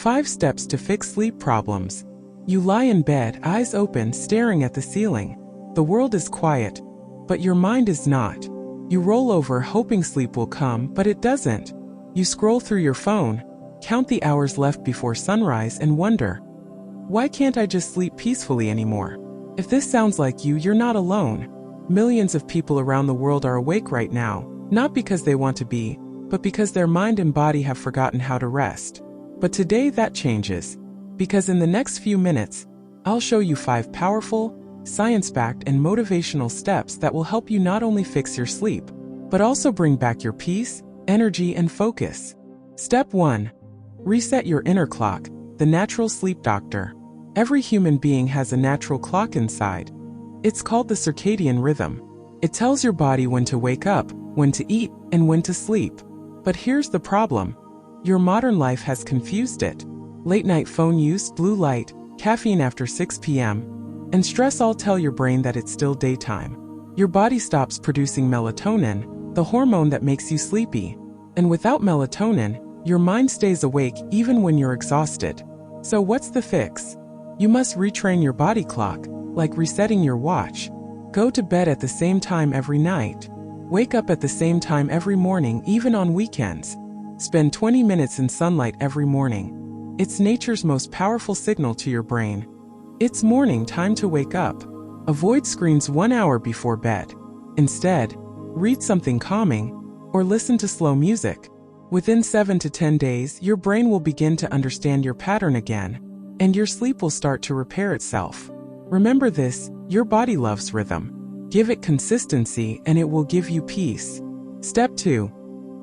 5 steps to fix sleep problems. You lie in bed, eyes open, staring at the ceiling. The world is quiet, but your mind is not. You roll over hoping sleep will come, but it doesn't. You scroll through your phone, count the hours left before sunrise and wonder, why can't I just sleep peacefully anymore? If this sounds like you, you're not alone. Millions of people around the world are awake right now, not because they want to be, but because their mind and body have forgotten how to rest. But today that changes, because in the next few minutes, I'll show you 5 powerful, science-backed and motivational steps that will help you not only fix your sleep, but also bring back your peace, energy, and focus. Step 1. Reset your inner clock, the natural sleep doctor. Every human being has a natural clock inside. It's called the circadian rhythm. It tells your body when to wake up, when to eat, and when to sleep. But here's the problem. Your modern life has confused it. Late-night phone use, blue light, caffeine after 6 p.m., and stress all tell your brain that it's still daytime. Your body stops producing melatonin, the hormone that makes you sleepy. And without melatonin, your mind stays awake even when you're exhausted. So what's the fix? You must retrain your body clock, like resetting your watch. Go to bed at the same time every night. Wake up at the same time every morning, even on weekends. Spend 20 minutes in sunlight every morning. It's nature's most powerful signal to your brain. It's morning, time to wake up. Avoid screens 1 hour before bed. Instead, read something calming or listen to slow music. Within 7 to 10 days, your brain will begin to understand your pattern again, and your sleep will start to repair itself. Remember this, your body loves rhythm. Give it consistency and it will give you peace. Step 2.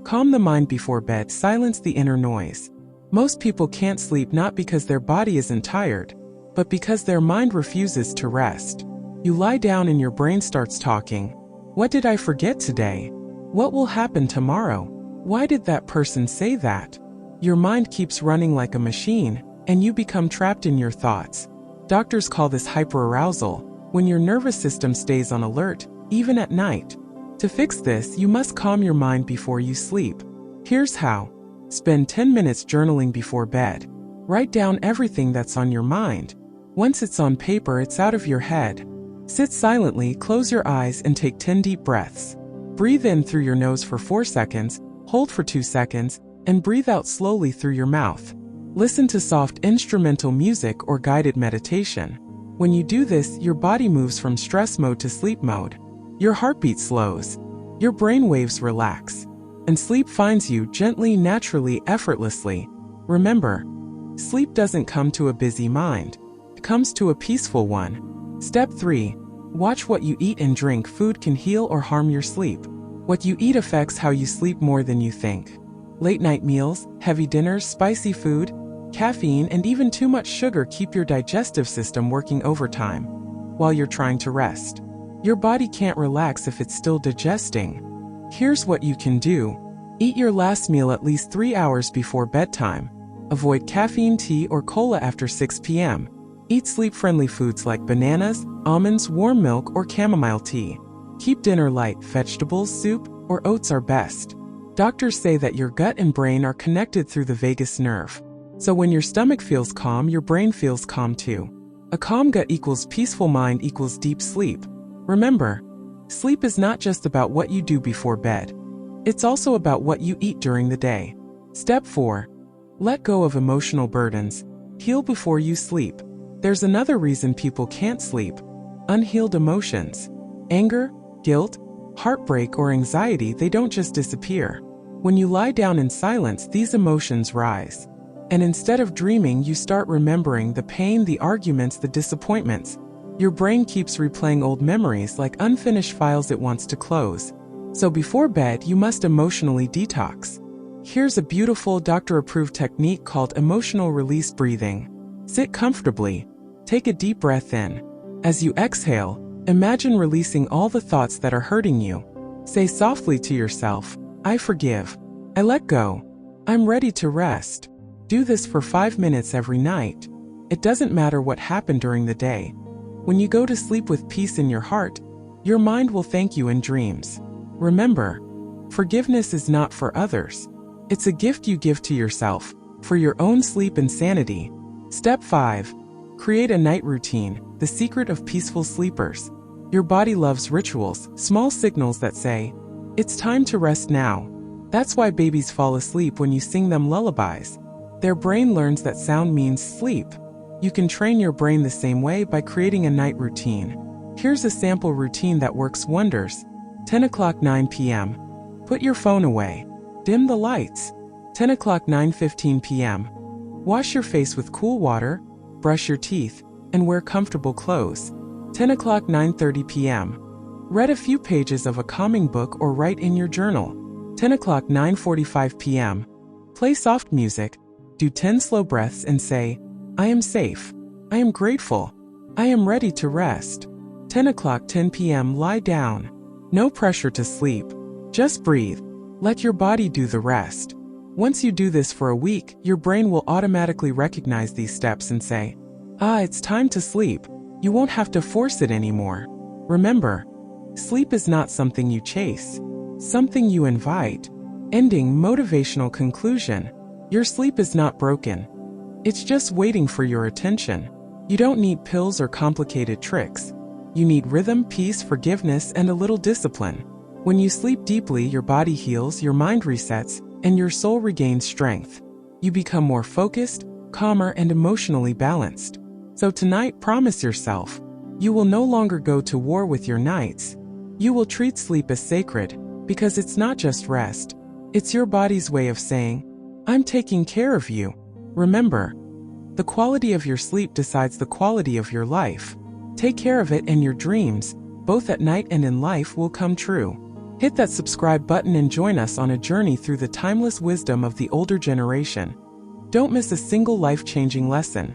Calm the mind before bed, silence the inner noise. Most people can't sleep not because their body isn't tired, but because their mind refuses to rest. You lie down and your brain starts talking. What did I forget today? What will happen tomorrow? Why did that person say that? Your mind keeps running like a machine, and you become trapped in your thoughts. Doctors call this hyperarousal, when your nervous system stays on alert, even at night. To fix this, you must calm your mind before you sleep. Here's how. Spend 10 minutes journaling before bed. Write down everything that's on your mind. Once it's on paper, it's out of your head. Sit silently, close your eyes, and take 10 deep breaths. Breathe in through your nose for 4 seconds, hold for 2 seconds, and breathe out slowly through your mouth. Listen to soft instrumental music or guided meditation. When you do this, your body moves from stress mode to sleep mode. Your heartbeat slows. Your brain waves relax. And sleep finds you gently, naturally, effortlessly. Remember, sleep doesn't come to a busy mind. It comes to a peaceful one. Step 3. Watch what you eat and drink. Food can heal or harm your sleep. What you eat affects how you sleep more than you think. Late-night meals, heavy dinners, spicy food, caffeine, and even too much sugar keep your digestive system working overtime while you're trying to rest. Your body can't relax if it's still digesting. Here's what you can do. Eat your last meal at least 3 hours before bedtime. Avoid caffeine, tea, or cola after 6 p.m. Eat sleep-friendly foods like bananas, almonds, warm milk, or chamomile tea. Keep dinner light. Vegetables, soup, or oats are best. Doctors say that your gut and brain are connected through the vagus nerve. So when your stomach feels calm, your brain feels calm too. A calm gut equals peaceful mind equals deep sleep. Remember, sleep is not just about what you do before bed. It's also about what you eat during the day. Step 4. Let go of emotional burdens. Heal before you sleep. There's another reason people can't sleep. Unhealed emotions. Anger, guilt, heartbreak, or anxiety, they don't just disappear. When you lie down in silence, these emotions rise. And instead of dreaming, you start remembering the pain, the arguments, the disappointments. Your brain keeps replaying old memories like unfinished files it wants to close. So before bed, you must emotionally detox. Here's a beautiful doctor-approved technique called emotional release breathing. Sit comfortably. Take a deep breath in. As you exhale, imagine releasing all the thoughts that are hurting you. Say softly to yourself, I forgive. I let go. I'm ready to rest. Do this for 5 minutes every night. It doesn't matter what happened during the day. When you go to sleep with peace in your heart, your mind will thank you in dreams. Remember, forgiveness is not for others. It's a gift you give to yourself. for your own sleep and sanity. Step 5. Create a night routine, the secret of peaceful sleepers. Your body loves rituals, small signals that say, "It's time to rest now." That's why babies fall asleep when you sing them lullabies. Their brain learns that sound means sleep. You can train your brain the same way by creating a night routine. Here's a sample routine that works wonders. 10 o'clock 9 p.m. Put your phone away. Dim the lights. 10 o'clock 9:15 p.m. Wash your face with cool water, brush your teeth, and wear comfortable clothes. 10 o'clock 9:30 p.m. Read a few pages of a calming book or write in your journal. 10 o'clock 9:45 p.m. Play soft music, do 10 slow breaths and say, "I am safe. I am grateful. I am ready to rest." 10 o'clock 10 p.m. Lie down. No pressure to sleep. Just breathe. Let your body do the rest. Once you do this for a week, your brain will automatically recognize these steps and say, "It's time to sleep." You won't have to force it anymore. Remember, sleep is not something you chase, something you invite. Ending motivational conclusion. Your sleep is not broken. It's just waiting for your attention. You don't need pills or complicated tricks. You need rhythm, peace, forgiveness, and a little discipline. When you sleep deeply, your body heals, your mind resets, and your soul regains strength. You become more focused, calmer, and emotionally balanced. So tonight, promise yourself, you will no longer go to war with your nights. You will treat sleep as sacred, because it's not just rest. It's your body's way of saying, "I'm taking care of you." Remember, the quality of your sleep decides the quality of your life. Take care of it and your dreams, both at night and in life, will come true. Hit that subscribe button and join us on a journey through the timeless wisdom of the older generation. Don't miss a single life-changing lesson.